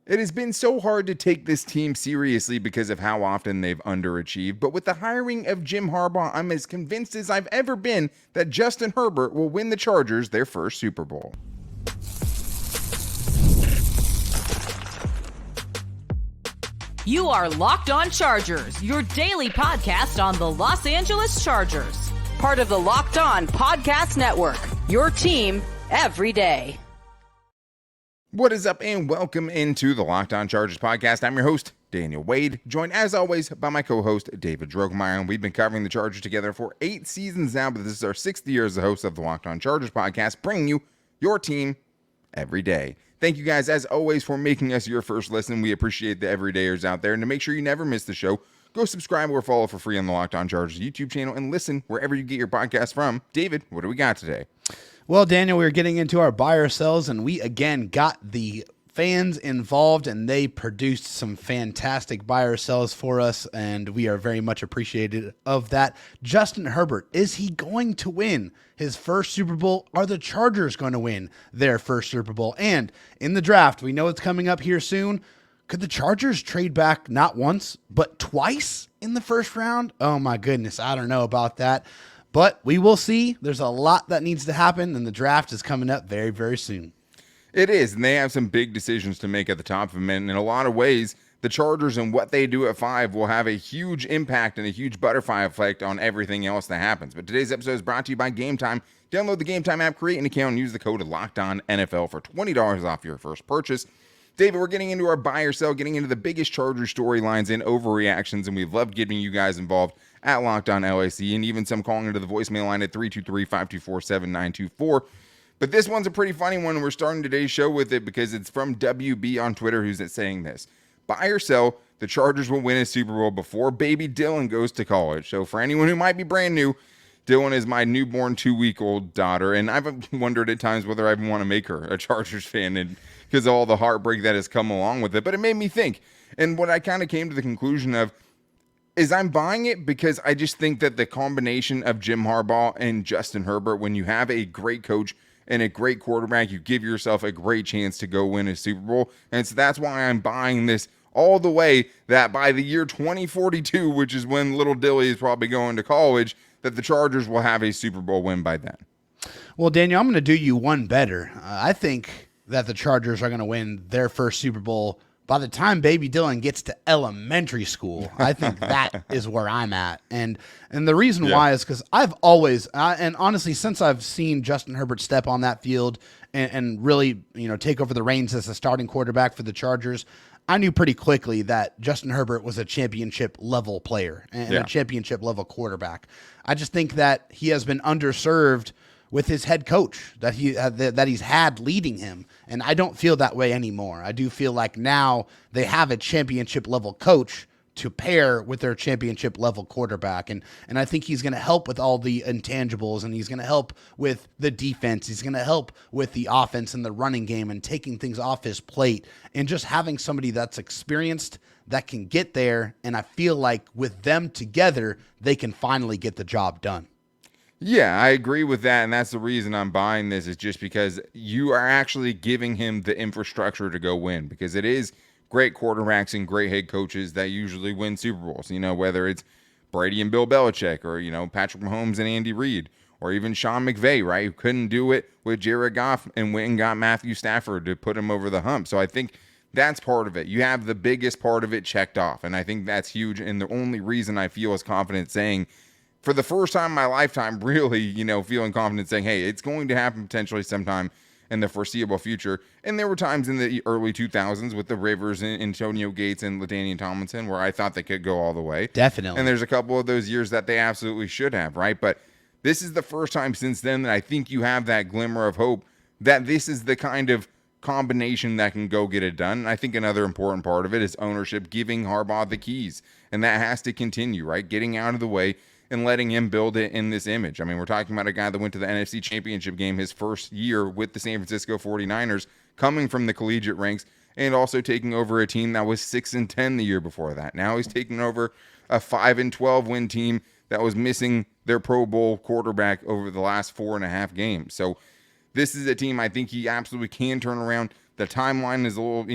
It has been so hard to take this team seriously because of how often they've underachieved, but with the hiring of Jim Harbaugh, I'm as convinced as I've ever been that Justin Herbert will win the Chargers their first Super Bowl. You are Locked On Chargers, your daily podcast on the Los Angeles Chargers. Part of the Locked On Podcast Network, your team every day. What is up, and welcome into the Locked On Chargers podcast. I'm your host, Daniel Wade, joined as always by my co-host, David Drogemeyer, and we've been covering the Chargers together for 8 seasons now, but this is our 6th year as the host of the Locked On Chargers podcast, bringing you your team every day. Thank you guys, as always, for making us your first listen. We appreciate the everydayers out there, and to make sure you never miss the show, go subscribe or follow for free on the Locked On Chargers YouTube channel, and listen wherever you get your podcast from. David, what do we got today? Well, Daniel, we're getting into our buy or sells, and we again got the fans involved, and they produced some fantastic buy or sells for us, and we are very much appreciative of that. Justin Herbert, is he going to win his first Super Bowl? Are the Chargers going to win their first Super Bowl? And in the draft, we know it's coming up here soon. Could the Chargers trade back not once, but twice in the first round? Oh my goodness, I don't know about that. But we will see. There's a lot that needs to happen, and the draft is coming up very, very soon. It is, and they have some big decisions to make at the top of them. And in a lot of ways, the Chargers and what they do at 5 will have a huge impact and a huge butterfly effect on everything else that happens. But today's episode is brought to you by Game Time. Download the Game Time app, create an account, and use the code LOCKEDONNFL for $20 off your first purchase. David, we're getting into our buy or sell, getting into the biggest Chargers storylines and overreactions, and we've loved getting you guys involved at Locked On LAC, and even some calling into the voicemail line at 323-524-7924. But this one's a pretty funny one, and we're starting today's show with it because it's from WB on Twitter, who's saying this. Buy or sell, the Chargers will win a Super Bowl before baby Dylan goes to college. So for anyone who might be brand new, Dylan is my newborn 2-week-old daughter, and I've wondered at times whether I even want to make her a Chargers fan, and because of all the heartbreak that has come along with it. But it made me think, and what I kind of came to the conclusion of is I'm buying it because I just think that the combination of Jim Harbaugh and Justin Herbert, when you have a great coach and a great quarterback, you give yourself a great chance to go win a Super Bowl. And so that's why I'm buying this all the way, that by the year 2042, which is when little Dilly is probably going to college, that the Chargers will have a Super Bowl win by then. Well, Daniel, I'm going to do you one better. I think that the Chargers are going to win their first Super Bowl by the time baby Dylan gets to elementary school. I think that is where I'm at. And the reason why is because I've always, and honestly, since I've seen Justin Herbert step on that field and really, take over the reins as a starting quarterback for the Chargers, I knew pretty quickly that Justin Herbert was a championship level player and a championship level quarterback. I just think that he has been underserved with his head coach that he's had leading him. And I don't feel that way anymore. I do feel like now they have a championship level coach to pair with their championship level quarterback. And I think he's going to help with all the intangibles, and he's going to help with the defense. He's going to help with the offense and the running game and taking things off his plate and just having somebody that's experienced that can get there. And I feel like with them together, they can finally get the job done. Yeah, I agree with that, and that's the reason I'm buying this, is just because you are actually giving him the infrastructure to go win, because it is great quarterbacks and great head coaches that usually win Super Bowls, whether it's Brady and Bill Belichick, or, Patrick Mahomes and Andy Reid, or even Sean McVay, right, who couldn't do it with Jared Goff and went and got Matthew Stafford to put him over the hump. So I think that's part of it. You have the biggest part of it checked off, and I think that's huge, and the only reason I feel as confident saying, for the first time in my lifetime, really, feeling confident saying, hey, it's going to happen potentially sometime in the foreseeable future. And there were times in the early 2000s with the Rivers and Antonio Gates and LaDainian Tomlinson where I thought they could go all the way. Definitely. And there's a couple of those years that they absolutely should have, right? But this is the first time since then that I think you have that glimmer of hope that this is the kind of combination that can go get it done. And I think another important part of it is ownership giving Harbaugh the keys. And that has to continue, right? Getting out of the way and letting him build it in this image. I mean, we're talking about a guy that went to the NFC Championship game his first year with the San Francisco 49ers, coming from the collegiate ranks, and also taking over a team that was 6-10 the year before that. Now he's taking over a 5-12 win team that was missing their Pro Bowl quarterback over the last 4.5 games. So this is a team I think he absolutely can turn around. The timeline is a little,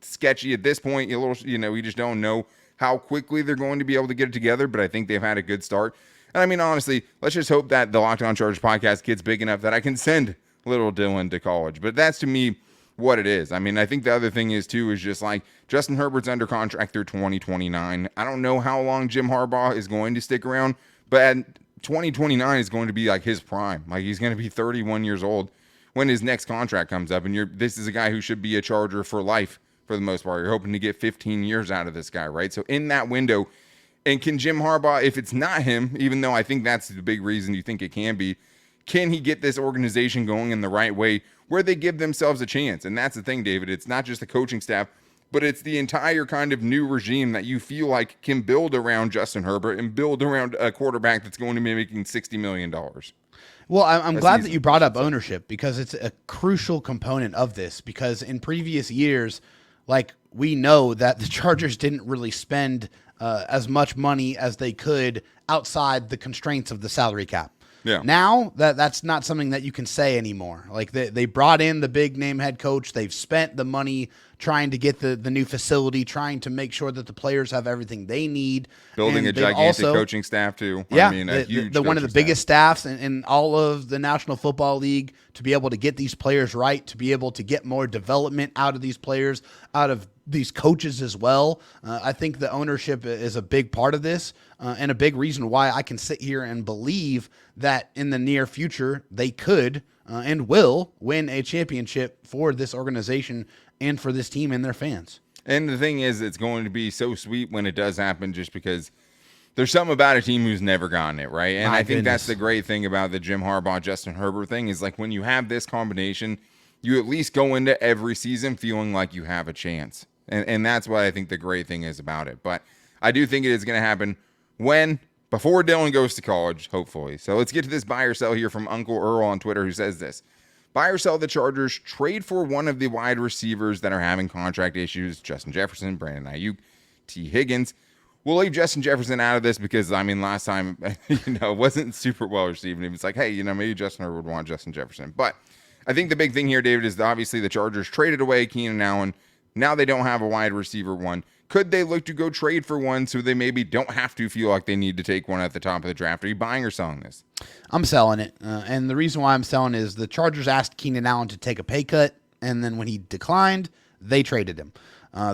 sketchy at this point. We just don't know how quickly they're going to be able to get it together, but I think they've had a good start. And I mean, honestly, let's just hope that the Locked On Chargers podcast gets big enough that I can send little Dylan to college. But that's, to me, what it is. I mean, I think the other thing is, too, is just like Justin Herbert's under contract through 2029. I don't know how long Jim Harbaugh is going to stick around, but at 2029 is going to be like his prime. Like, he's going to be 31 years old when his next contract comes up. And this is a guy who should be a Charger for life for the most part. You're hoping to get 15 years out of this guy, right? So in that window, and can Jim Harbaugh, if it's not him, even though I think that's the big reason you think it can be, can he get this organization going in the right way where they give themselves a chance? And that's the thing, David. It's not just the coaching staff, but it's the entire kind of new regime that you feel like can build around Justin Herbert and build around a quarterback that's going to be making $60 million. Well, I'm glad that you brought up ownership, because it's a crucial component of this, because in previous years, like, we know that the Chargers didn't really spend as much money as they could outside the constraints of the salary cap. Yeah. Now that's not something that you can say anymore. Like, they brought in the big name head coach. They've spent the money trying to get the new facility, trying to make sure that the players have everything they need. Building a gigantic coaching staff too. Yeah, I mean, a huge one of the biggest staffs in all of the National Football League, to be able to get these players right, to be able to get more development out of these players, out of these coaches as well. I think the ownership is a big part of this, and a big reason why I can sit here and believe that in the near future they could and will win a championship for this organization and for this team and their fans. And the thing is, it's going to be so sweet when it does happen, just because there's something about a team who's never gotten it, right? And I think that's the great thing about the Jim Harbaugh, Justin Herbert thing, is like, when you have this combination, you at least go into every season feeling like you have a chance. And that's what I think the great thing is about it. But I do think it is going to happen before Dylan goes to college, hopefully. So let's get to this buy or sell here from Uncle Earl on Twitter, who says this: buy or sell the Chargers, trade for one of the wide receivers that are having contract issues, Justin Jefferson, Brandon Aiyuk, Tee Higgins. We'll leave Justin Jefferson out of this because, I mean, last time, it wasn't super well received. And it was like, hey, maybe Justin Herbert would want Justin Jefferson. But I think the big thing here, David, is obviously the Chargers traded away Keenan Allen. Now they don't have a wide receiver one. Could they look to go trade for one so they maybe don't have to feel like they need to take one at the top of the draft? Are you buying or selling this? I'm selling it. And the reason why I'm selling is the Chargers asked Keenan Allen to take a pay cut, and then when he declined, they traded him.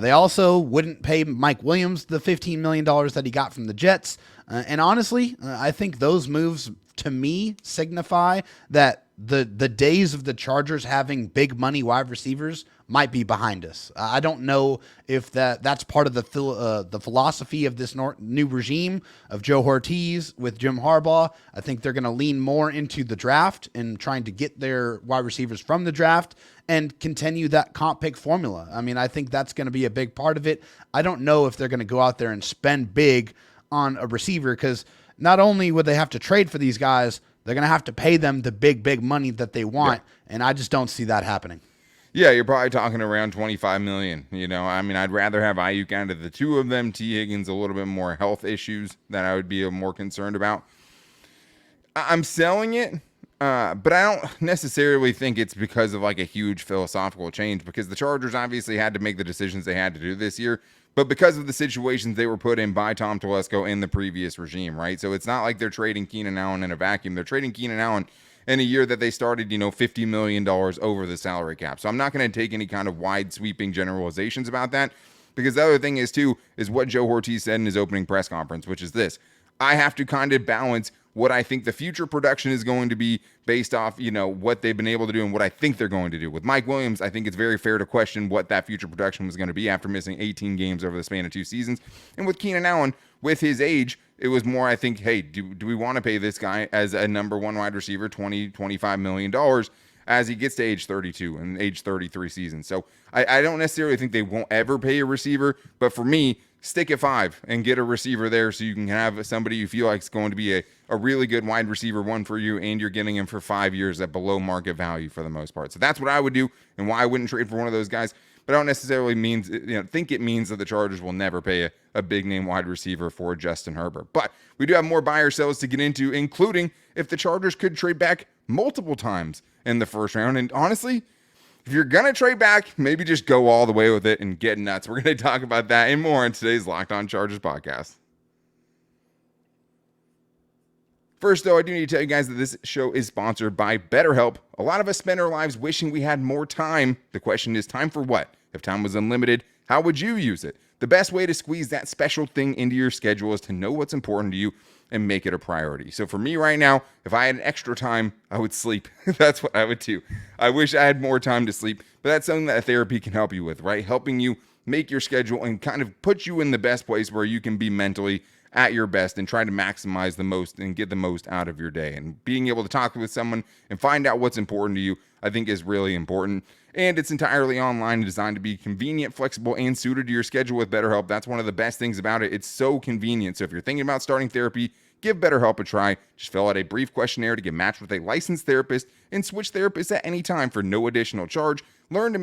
They also wouldn't pay Mike Williams the $15 million that he got from the Jets. And honestly, I think those moves, to me, signify that the days of the Chargers having big money wide receivers might be behind us. I don't know if that's part of the philosophy of this new regime of Joe Hortiz with Jim Harbaugh. I think they're going to lean more into the draft and trying to get their wide receivers from the draft and continue that comp pick formula. I mean, I think that's going to be a big part of it. I don't know if they're going to go out there and spend big on a receiver, because not only would they have to trade for these guys, they're going to have to pay them the big money that they want, and I just don't see that happening. Yeah, you're probably talking around $25 million. I mean, I'd rather have Aiyuk out of the two of them. Tee Higgins, a little bit more health issues that I would be more concerned about. I'm selling it, but I don't necessarily think it's because of like a huge philosophical change, because the Chargers obviously had to make the decisions they had to do this year, but because of the situations they were put in by Tom Telesco in the previous regime, right? So it's not like they're trading Keenan Allen in a vacuum. They're trading Keenan Allen in a year that they started, $50 million over the salary cap. So I'm not going to take any kind of wide sweeping generalizations about that, because the other thing is what Joe Hortiz said in his opening press conference, which is this: I have to kind of balance what I think the future production is going to be based off, what they've been able to do and what I think they're going to do. With Mike Williams, I think it's very fair to question what that future production was going to be after missing 18 games over the span of 2 seasons. And with Keenan Allen, with his age, it was more, I think, hey, do we want to pay this guy as a number one wide receiver $25 million as he gets to age 32 and age 33 seasons? So I don't necessarily think they won't ever pay a receiver, but for me, stick at 5 and get a receiver there so you can have somebody you feel like is going to be a really good wide receiver one for you, and you're getting him for 5 years at below market value for the most part. So that's what I would do, and why I wouldn't trade for one of those guys. But I don't necessarily think it means that the Chargers will never pay a big name wide receiver for Justin Herbert. But we do have more buy or sells to get into, including if the Chargers could trade back multiple times in the first round. And honestly, if you're going to trade back, maybe just go all the way with it and get nuts. We're going to talk about that and more in today's Locked On Chargers podcast. First, though, I do need to tell you guys that this show is sponsored by BetterHelp. A lot of us spend our lives wishing we had more time. The question is, time for what? If time was unlimited, how would you use it? The best way to squeeze that special thing into your schedule is to know what's important to you and make it a priority. So for me right now, if I had extra time, I would sleep. That's what I would do. I wish I had more time to sleep, but that's something that therapy can help you with, right? Helping you make your schedule and kind of put you in the best place where you can be mentally at your best and try to maximize the most and get the most out of your day. And being able to talk with someone and find out what's important to you, I think is really important. And it's entirely online and designed to be convenient, flexible, and suited to your schedule with BetterHelp. That's one of the best things about it. It's so convenient. So if you're thinking about starting therapy, give BetterHelp a try. Just fill out a brief questionnaire to get matched with a licensed therapist and switch therapists at any time for no additional charge. Learn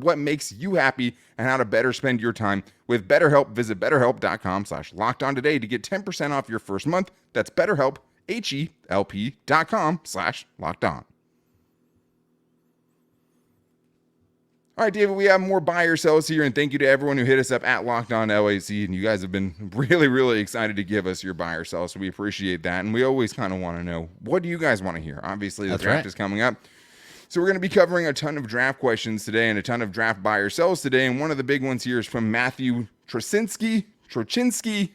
what makes you happy and how to better spend your time with BetterHelp. Visit BetterHelp.com/lockedon today to get 10% off your first month. That's BetterHelp, HELP.com/lockedon. All right, David, we have more buy or sells here, and thank you to everyone who hit us up at Locked On LAC, and you guys have been really, really excited to give us your buy or sell, so we appreciate that, and we always kind of want to know, what do you guys want to hear? Obviously, the draft is coming up, so we're going to be covering a ton of draft questions today and a ton of draft buy or sells today, and one of the big ones here is from Matthew Trochinsky.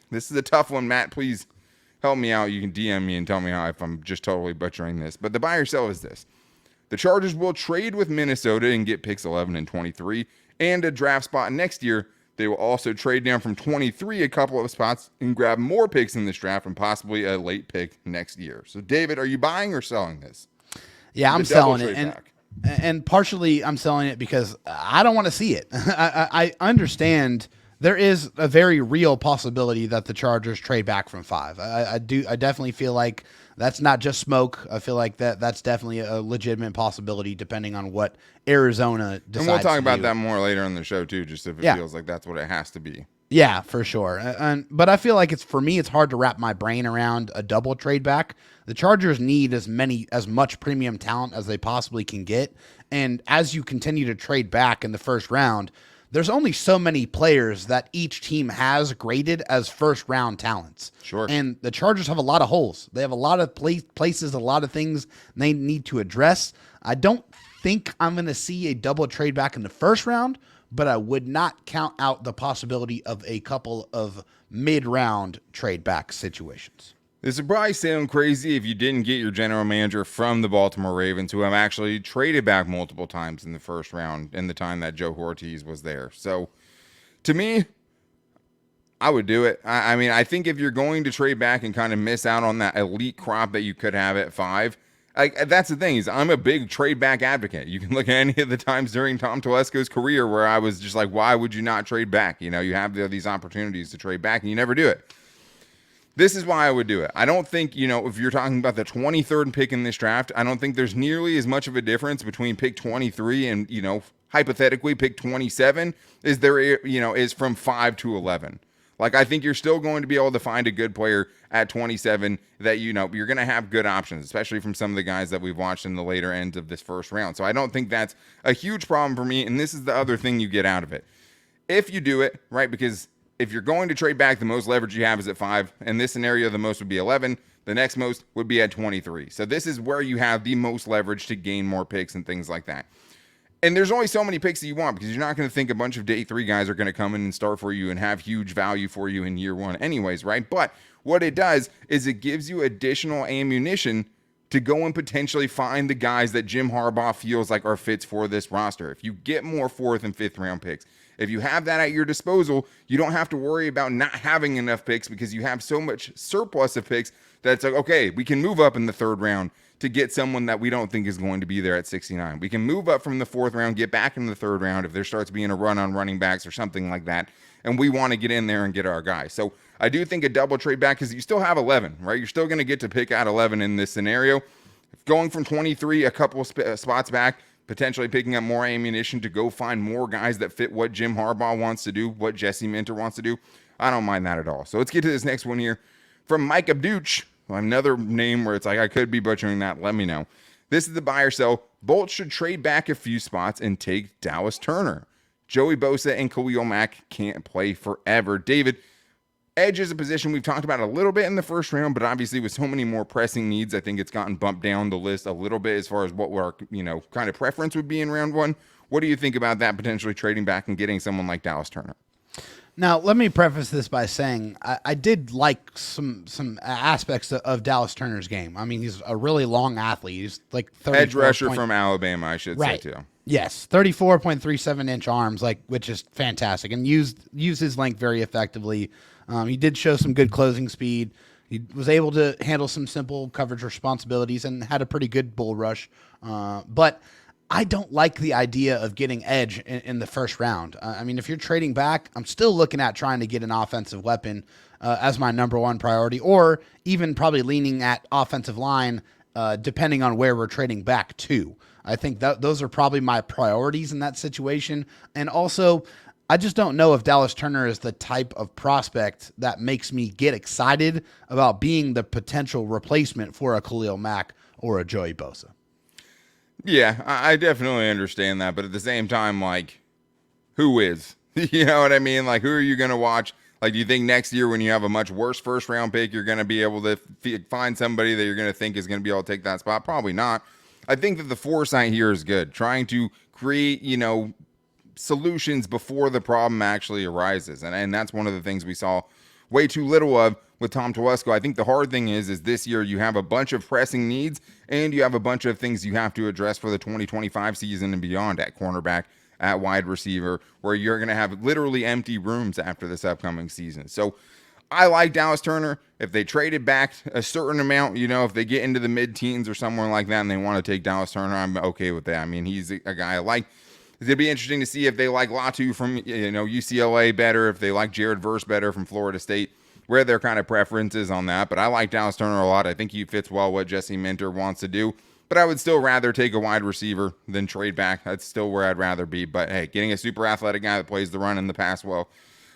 This is a tough one, Matt. Please help me out. You can DM me and tell me if I'm just totally butchering this, but the buy or sell is this. The Chargers will trade with Minnesota and get picks 11 and 23 and a draft spot next year. They will also trade down from 23 a couple of spots and grab more picks in this draft and possibly a late pick next year. So, David, are you buying or selling this? Yeah, I'm selling it. And partially I'm selling it because I don't want to see it. I understand there is a very real possibility that the Chargers trade back from 5. I definitely feel like that's not just smoke. I feel like that's definitely a legitimate possibility depending on what Arizona decides. And we'll talk about do. that more later in the show too, just if it feels like that's what it has to be. Yeah, for sure. But I feel like for me, it's hard to wrap my brain around a double trade back. The Chargers need as much premium talent as they possibly can get. And as you continue to trade back in the first round, there's only so many players that each team has graded as first round talents. Sure. And the Chargers have a lot of holes. They have a lot of places, a lot of things they need to address. I don't think I'm going to see a double trade back in the first round, but I would not count out the possibility of a couple of mid-round trade back situations. This would probably sound crazy if you didn't get your general manager from the Baltimore Ravens, who have actually traded back multiple times in the first round in the time that Joe Hortiz was there. So, to me, I would do it. I mean, I think if you're going to trade back and kind of miss out on that elite crop that you could have at 5, that's the thing is I'm a big trade back advocate. You can look at any of the times during Tom Telesco's career where I was just like, why would you not trade back? You know, you have these opportunities to trade back and you never do it. This is why I would do it. I don't think, if you're talking about the 23rd pick in this draft, I don't think there's nearly as much of a difference between pick 23 and, hypothetically pick 27 is there, is from 5 to 11. Like, I think you're still going to be able to find a good player at 27 that, you're going to have good options, especially from some of the guys that we've watched in the later ends of this first round. So I don't think that's a huge problem for me. And this is the other thing you get out of it. If you do it, right, because if you're going to trade back, the most leverage you have is at 5. In this scenario, the most would be 11. The next most would be at 23. So this is where you have the most leverage to gain more picks and things like that. And there's only so many picks that you want because you're not going to think a bunch of day 3 guys are going to come in and start for you and have huge value for you in year 1 anyways, right? But what it does is it gives you additional ammunition to go and potentially find the guys that Jim Harbaugh feels like are fits for this roster. If you get more 4th and 5th round picks, if you have that at your disposal, you don't have to worry about not having enough picks because you have so much surplus of picks that it's like, okay, we can move up in the 3rd round to get someone that we don't think is going to be there at 69. We can move up from the 4th round, get back in the 3rd round if there starts being a run on running backs or something like that, and we want to get in there and get our guy. So I do think a double trade back because you still have 11, right? You're still going to get to pick out 11 in this scenario. Going from 23, a couple of spots back, potentially picking up more ammunition to go find more guys that fit what Jim Harbaugh wants to do, what Jesse Minter wants to do. I don't mind that at all. So let's get to this next one here from Mike Abduch. Another name where it's like I could be butchering that. Let me know. This is the buy or sell. Bolts should trade back a few spots and take Dallas Turner. Joey Bosa and Khalil Mack can't play forever. David, edge is a position we've talked about a little bit in the first round, but obviously with so many more pressing needs, I think it's gotten bumped down the list a little bit as far as what our, kind of preference would be in round one. What do you think about that potentially trading back and getting someone like Dallas Turner? Now, let me preface this by saying I did like some aspects of Dallas Turner's game. I mean, he's a really long athlete. He's like 34 edge rusher from Alabama, I should say, too. Yes, 34.37-inch arms, which is fantastic, and used his length very effectively. He did show some good closing speed. He was able to handle some simple coverage responsibilities and had a pretty good bull rush. But I don't like the idea of getting edge in the first round. I mean, if you're trading back, I'm still looking at trying to get an offensive weapon as my number one priority, or even probably leaning at offensive line, depending on where we're trading back to. I think those are probably my priorities in that situation. And also, I just don't know if Dallas Turner is the type of prospect that makes me get excited about being the potential replacement for a Khalil Mack or a Joey Bosa. Yeah, I definitely understand that. But at the same time, who is? You know what I mean? Who are you going to watch? Do you think next year when you have a much worse first-round pick, you're going to be able to find somebody that you're going to think is going to be able to take that spot? Probably not. I think that the foresight here is good. Trying to create, solutions before the problem actually arises. And that's one of the things we saw way too little of with Tom Telesco. I think the hard thing is this year you have a bunch of pressing needs and you have a bunch of things you have to address for the 2025 season and beyond at cornerback, at wide receiver, where you're going to have literally empty rooms after this upcoming season. So I like Dallas Turner. If they traded back a certain amount, if they get into the mid-teens or somewhere like that and they want to take Dallas Turner, I'm okay with that. I mean, he's a guy I like. It's going to be interesting to see if they like Latu from UCLA better, if they like Jared Verse better from Florida State, where their kind of preferences on that. But I like Dallas Turner a lot. I think he fits well what Jesse Minter wants to do. But I would still rather take a wide receiver than trade back. That's still where I'd rather be. But hey, getting a super athletic guy that plays the run and the pass well,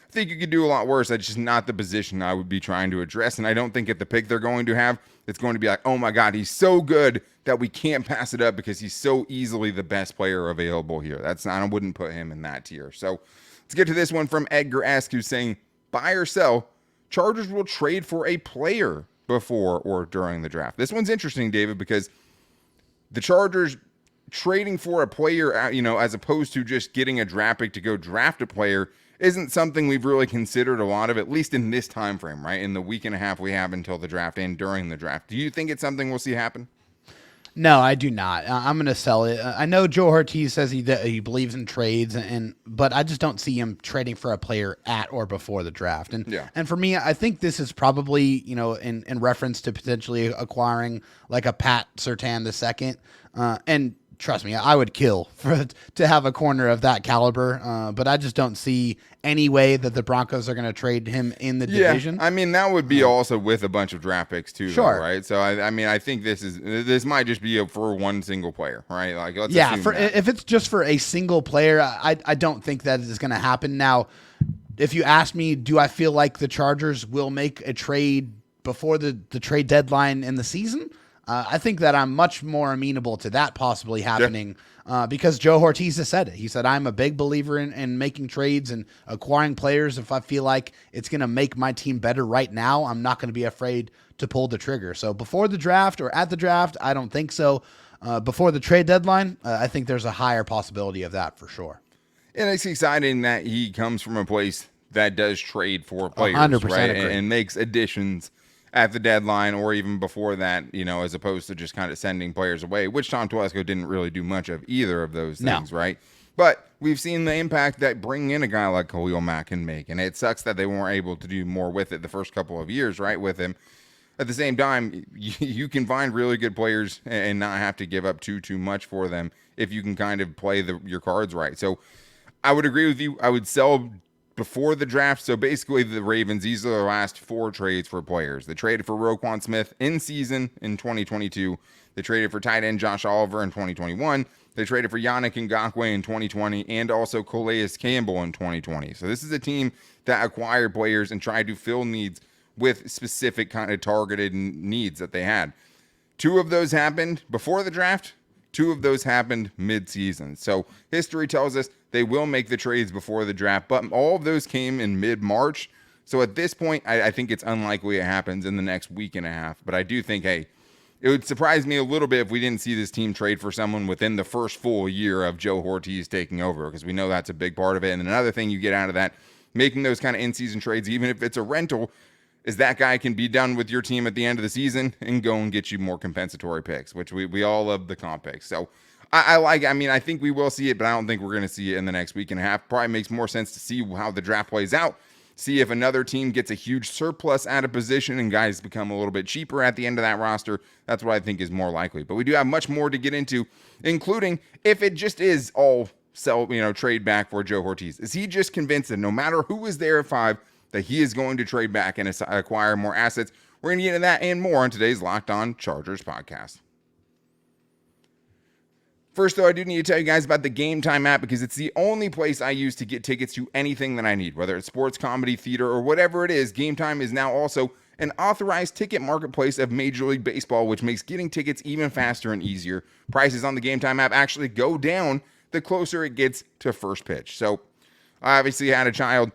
I think you could do a lot worse. That's just not the position I would be trying to address. And I don't think at the pick they're going to have, it's going to be like, oh my God, he's so good that we can't pass it up because he's so easily the best player available here. I wouldn't put him in that tier. So let's get to this one from Edgar Esk, who's saying, buy or sell, Chargers will trade for a player before or during the draft. This one's interesting, David, because the Chargers trading for a player, as opposed to just getting a draft pick to go draft a player, isn't something we've really considered a lot of, at least in this time frame, right? In the week and a half we have until the draft and during the draft. Do you think it's something we'll see happen? No, I do not. I'm going to sell it. I know Joe Hortiz says he believes in trades, but I just don't see him trading for a player at or before the draft. And for me, I think this is probably, in reference to potentially acquiring like a Pat Surtain II. And trust me, I would kill to have a corner of that caliber, but I just don't see any way that the Broncos are going to trade him in the division. I mean, that would be also with a bunch of draft picks too, sure, though, right? So I think this might just be for one single player, right? Let's if it's just for a single player, I don't think that is going to happen. Now, if you ask me, do I feel like the Chargers will make a trade before the trade deadline in the season? I think that I'm much more amenable to that possibly happening because Joe Hortiz has said it. He said, I'm a big believer in making trades and acquiring players. If I feel like it's going to make my team better right now, I'm not going to be afraid to pull the trigger. So before the draft or at the draft, I don't think so. Before the trade deadline, I think there's a higher possibility of that for sure. And it's exciting that he comes from a place that does trade for players, 100% right? agree. And makes additions at the deadline or even before that, as opposed to just kind of sending players away, which Tom Telesco didn't really do much of either of those things, right? But we've seen the impact that bringing in a guy like Khalil Mack can make, and it sucks that they weren't able to do more with it the first couple of years, right, with him. At the same time, you can find really good players and not have to give up too much for them if you can kind of play your cards right. So I would agree with you. I would sell before the draft. So basically the Ravens, these are their last 4 trades for players. They traded for Roquan Smith in season in 2022. They traded for tight end Josh Oliver in 2021. They traded for Yannick Ngakoue in 2020 and also Calais Campbell in 2020. So this is a team that acquired players and tried to fill needs with specific kind of targeted needs that they had. 2 of those happened before the draft. 2 of those happened mid-season. So history tells us they will make the trades before the draft, but all of those came in mid-March. So at this point, I think it's unlikely it happens in the next week and a half. But I do think, hey, it would surprise me a little bit if we didn't see this team trade for someone within the first full year of Joe Hortiz taking over, because we know that's a big part of it. And another thing you get out of that, making those kind of in-season trades, even if it's a rental, is that guy can be done with your team at the end of the season and go and get you more compensatory picks, which we all love the comp picks. So I think we will see it, but I don't think we're going to see it in the next week and a half. Probably makes more sense to see how the draft plays out, see if another team gets a huge surplus out of position and guys become a little bit cheaper at the end of that roster. That's what I think is more likely. But we do have much more to get into, including if it just is all trade back for Joe Hortiz. Is he just convinced that no matter who is there at 5, that he is going to trade back and acquire more assets? We're going to get into that and more on today's Locked On Chargers podcast. First, though, I do need to tell you guys about the Game Time app, because it's the only place I use to get tickets to anything that I need, whether it's sports, comedy, theater, or whatever it is. Game Time is now also an authorized ticket marketplace of Major League Baseball, which makes getting tickets even faster and easier. Prices on the Game Time app actually go down the closer it gets to first pitch. So I obviously had a child.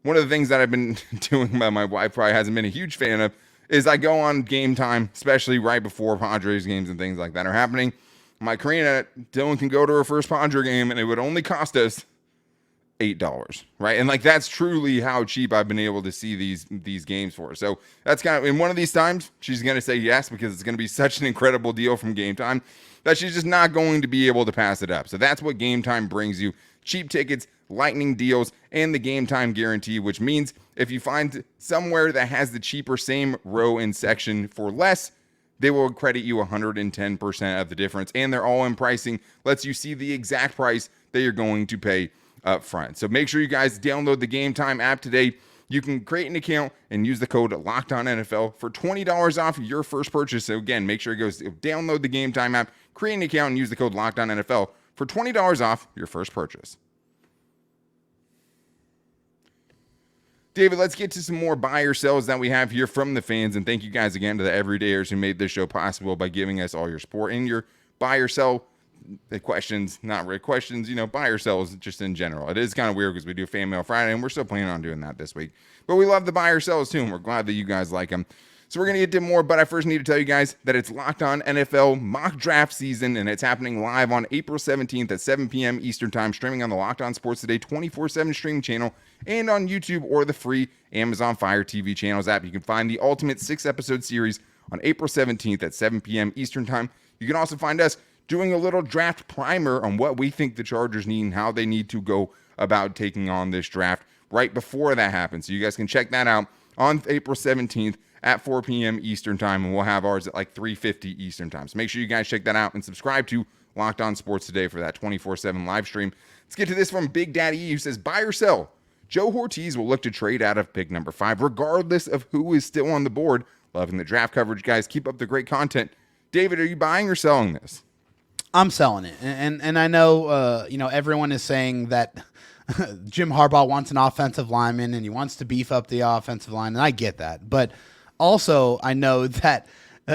One of the things that I've been doing that my wife probably hasn't been a huge fan of is I go on Game Time, especially right before Padres games and things like that are happening. My Karina, Dylan can go to her first Padre game and it would only cost us $8, right? And that's truly how cheap I've been able to see these games for. So that's kind of, in one of these times, she's going to say yes, because it's going to be such an incredible deal from Game Time that she's just not going to be able to pass it up. So that's what Game Time brings you: cheap tickets, lightning deals, and the Game Time guarantee, which means if you find somewhere that has the cheaper same row and section for less, they will credit you 110% of the difference. And their all-in pricing lets you see the exact price that you're going to pay up front. So make sure you guys download the Game Time app today. You can create an account and use the code LOCKEDONNFL for $20 off your first purchase. So again, make sure you go download the Game Time app, create an account, and use the code LOCKEDONNFL for $20 off your first purchase. David, let's get to some more buy or sells that we have here from the fans. And thank you guys again to the everydayers who made this show possible by giving us all your support and your buy or sell questions, not really questions, buy or sells just in general. It is kind of weird because we do Fan Mail Friday and we're still planning on doing that this week. But we love the buy or sells too, and we're glad that you guys like them. So we're going to get to more, but I first need to tell you guys that it's Locked On NFL mock draft season, and it's happening live on April 17th at 7 p.m. Eastern Time, streaming on the Locked On Sports Today 24/7 streaming channel and on YouTube or the free Amazon Fire TV channels app. You can find the ultimate 6-episode series on April 17th at 7 p.m. Eastern Time. You can also find us doing a little draft primer on what we think the Chargers need and how they need to go about taking on this draft right before that happens. So you guys can check that out on April 17th at 4 p.m. Eastern Time, and we'll have ours at 3:50 Eastern Time. So make sure you guys check that out and subscribe to Locked On Sports Today for that 24/7 live stream. Let's get to this from Big Daddy E, who says, buy or sell? Joe Hortiz will look to trade out of pick number 5, regardless of who is still on the board. Loving the draft coverage, guys. Keep up the great content. David, are you buying or selling this? I'm selling it. And I know, everyone is saying that Jim Harbaugh wants an offensive lineman and he wants to beef up the offensive line, and I get that. But also, I know that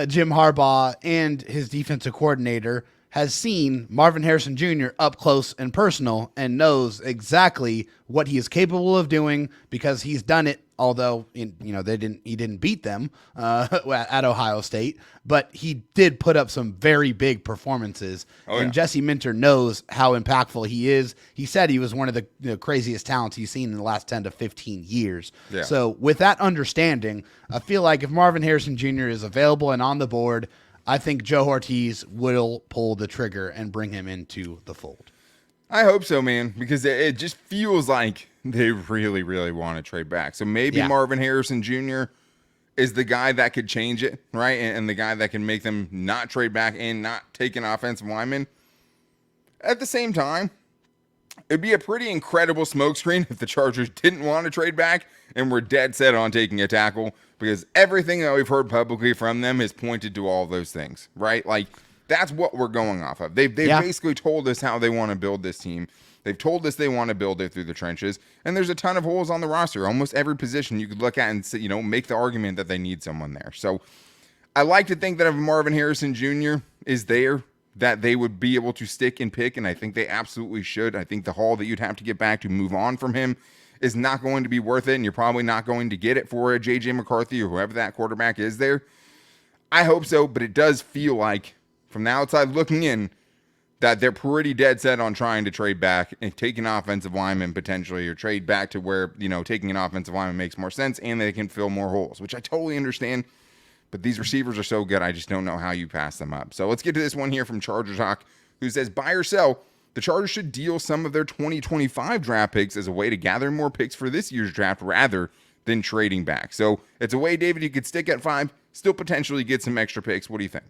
Jim Harbaugh and his defensive coordinator has seen Marvin Harrison Jr. up close and personal and knows exactly what he is capable of doing because he's done it. Although he didn't beat them at Ohio State, but he did put up some very big performances. And Jesse Minter knows how impactful he is. He said he was one of the craziest talents he's seen in the last 10 to 15 years. Yeah. So with that understanding, I feel like if Marvin Harrison Jr. is available and on the board, I think Joe Hortiz will pull the trigger and bring him into the fold. I hope so, man, because it just feels like they really, really want to trade back. So maybe Marvin Harrison Jr. is the guy that could change it, right? And the guy that can make them not trade back and not take an offensive lineman. At the same time, it'd be a pretty incredible smokescreen if the Chargers didn't want to trade back and were dead set on taking a tackle, because everything that we've heard publicly from them has pointed to all those things, right? That's what we're going off of. They've basically told us how they want to build this team. They've told us they want to build it through the trenches, and there's a ton of holes on the roster. Almost every position you could look at and say, make the argument that they need someone there. So I like to think that if Marvin Harrison Jr. is there, that they would be able to stick and pick, and I think they absolutely should. I think the haul that you'd have to get back to move on from him is not going to be worth it, and you're probably not going to get it for a J.J. McCarthy or whoever that quarterback is there. I hope so, but it does feel like, from the outside looking in, that they're pretty dead set on trying to trade back and take an offensive lineman potentially, or trade back to where, taking an offensive lineman makes more sense and they can fill more holes, which I totally understand. But these receivers are so good, I just don't know how you pass them up. So let's get to this one here from Chargers Hawk, who says, buy or sell, the Chargers should deal some of their 2025 draft picks as a way to gather more picks for this year's draft rather than trading back. So it's a way, David, you could stick at 5, still potentially get some extra picks. What do you think?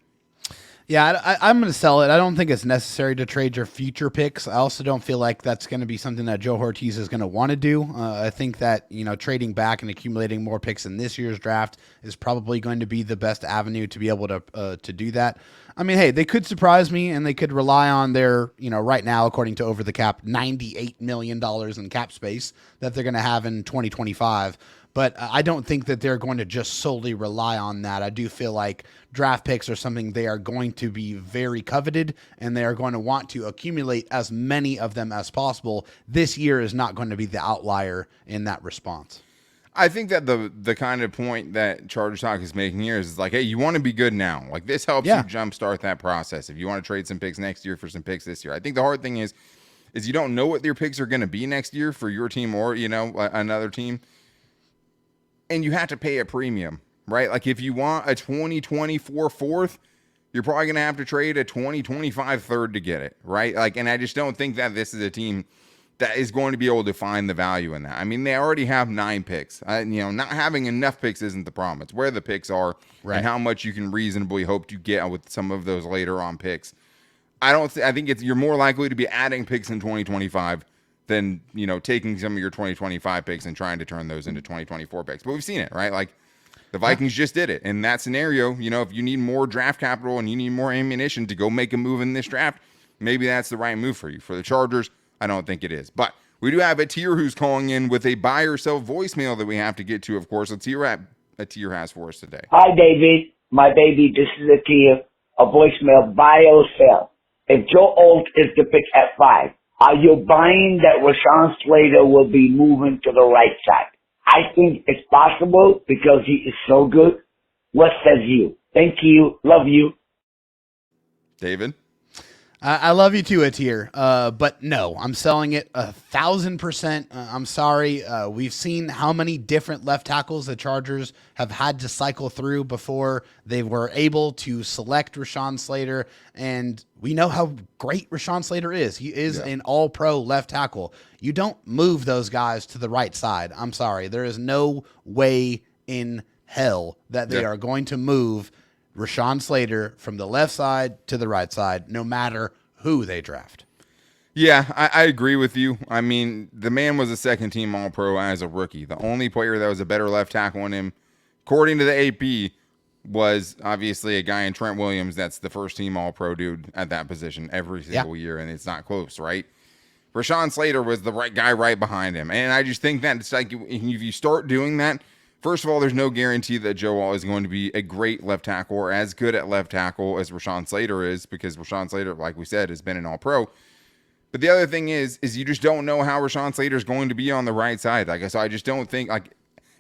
Yeah, I'm going to sell it. I don't think it's necessary to trade your future picks. I also don't feel like that's going to be something that Joe Hortiz is going to want to do. I think that, trading back and accumulating more picks in this year's draft is probably going to be the best avenue to be able to do that. I mean, hey, they could surprise me and they could rely on their, right now, according to Over the Cap, $98 million in cap space that they're going to have in 2025. But I don't think that they're going to just solely rely on that. I do feel like draft picks are something they are going to be very coveted, and they are going to want to accumulate as many of them as possible. This year is not going to be the outlier in that response. I think that the kind of point that Chargers Talk is making here is like, hey, you want to be good now. Like, this helps you jumpstart that process. If you want to trade some picks next year for some picks this year. I think the hard thing is you don't know what your picks are going to be next year for your team or, another team. And you have to pay a premium, right? Like, if you want a 2024 fourth, you're probably going to have to trade a 2025 third to get it, right? Like, and I just don't think that this is a team that is going to be able to find the value in that. I mean, they already have 9 picks. Not having enough picks isn't the problem. It's where the picks are and how much you can reasonably hope to get with some of those later on picks. I think you're more likely to be adding picks in 2025 than, taking some of your 2025 picks and trying to turn those into 2024 picks. But we've seen it, right? Like, the Vikings just did it. In that scenario, if you need more draft capital and you need more ammunition to go make a move in this draft, maybe that's the right move for you. For the Chargers, I don't think it is. But we do have a tier who's calling in with a buy or sell voicemail that we have to get to, of course. Let's hear what a tier has for us today. Hi, David. My baby, this is a tier, a voicemail, buy or sell. If Joe Alt is the pick at 5, are you buying that Rashawn Slater will be moving to the right side? I think it's possible because he is so good. What says you? Thank you. Love you. David? I love you too, Atir. But no, I'm selling it 1,000%. I'm sorry. We've seen how many different left tackles the Chargers have had to cycle through before they were able to select Rashawn Slater. And we know how great Rashawn Slater is. He is an all-pro left tackle. You don't move those guys to the right side. I'm sorry. There is no way in hell that they are going to move Rashawn Slater from the left side to the right side, no matter who they draft. Yeah, I agree with you. I mean, the man was a second-team All-Pro as a rookie. The only player that was a better left tackle than him, according to the AP, was obviously a guy in Trent Williams that's the first-team All-Pro dude at that position every single year, and it's not close, right? Rashawn Slater was the right guy right behind him, and I just think that it's like if you start doing that, first of all, there's no guarantee that Joe Alt is going to be a great left tackle or as good at left tackle as Rashawn Slater is, because Rashawn Slater, like we said, has been an All-Pro. But the other thing is you just don't know how Rashawn Slater is going to be on the right side. So I just don't think,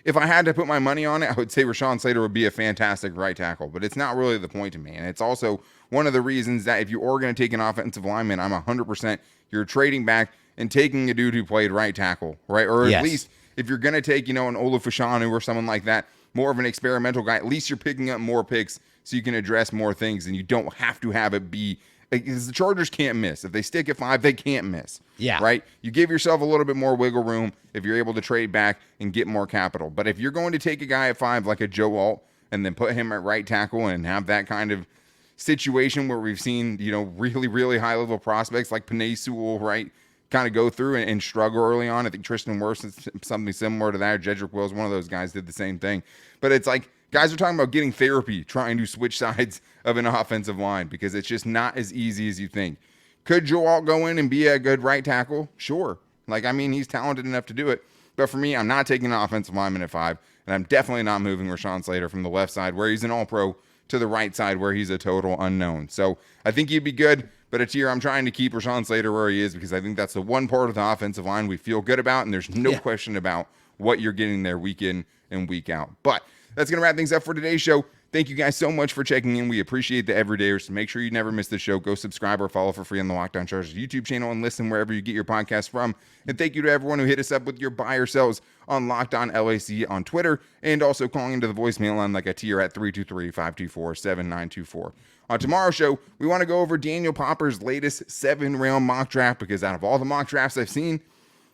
if I had to put my money on it, I would say Rashawn Slater would be a fantastic right tackle. But it's not really the point to me. And it's also one of the reasons that if you are going to take an offensive lineman, I'm 100% you're trading back and taking a dude who played right tackle, right? Or at least if you're going to take, an Ola Fashanu or someone like that, more of an experimental guy, at least you're picking up more picks so you can address more things and you don't have to have it be, because the Chargers can't miss. If they stick at 5, they can't miss. Yeah. Right? You give yourself a little bit more wiggle room if you're able to trade back and get more capital. But if you're going to take a guy at 5 like a Joe Alt and then put him at right tackle and have that kind of situation where we've seen, really, really high-level prospects like Penei Sewell, right, kind of go through and struggle early on. I think Tristan Wirfs is something similar to that. Jedrick Wills, one of those guys, did the same thing. But it's like guys are talking about getting therapy, trying to switch sides of an offensive line because it's just not as easy as you think. Could Joe Alt go in and be a good right tackle? Sure. He's talented enough to do it. But for me, I'm not taking an offensive lineman at 5, and I'm definitely not moving Rashawn Slater from the left side where he's an All-Pro to the right side where he's a total unknown. So I think he'd be good. But a tier, I'm trying to keep Rashawn Slater where he is because I think that's the one part of the offensive line we feel good about, and there's no question about what you're getting there week in and week out. But that's going to wrap things up for today's show. Thank you guys so much for checking in. We appreciate the everydayers. So make sure you never miss the show. Go subscribe or follow for free on the Locked On Chargers YouTube channel and listen wherever you get your podcast from. And thank you to everyone who hit us up with your buy or sells on Locked On LAC on Twitter, and also calling into the voicemail line like a tier at 323-524-7924. On tomorrow's show, we want to go over Daniel Popper's latest 7-round mock draft, because out of all the mock drafts I've seen,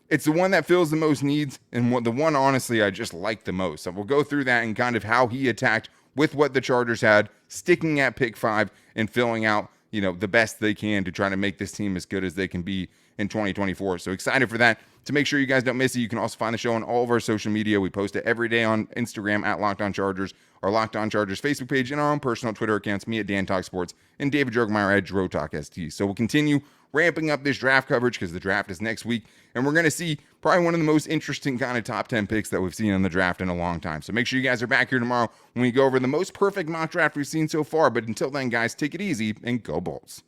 it's the one that fills the most needs and the one, honestly, I just like the most. So we'll go through that and kind of how he attacked with what the Chargers had, sticking at pick 5 and filling out, the best they can to try to make this team as good as they can be in 2024. So excited for that. To make sure you guys don't miss it, you can also find the show on all of our social media. We post it every day on Instagram at Locked On Chargers, our Locked On Chargers Facebook page, and our own personal Twitter accounts, me at Dan Talk Sports and David Drogemeyer at Dro Talk ST. So we'll continue ramping up this draft coverage because the draft is next week, and we're going to see probably one of the most interesting kind of top 10 picks that we've seen in the draft in a long time. So make sure you guys are back here tomorrow when we go over the most perfect mock draft we've seen so far. But until then, guys, take it easy and go Bolts.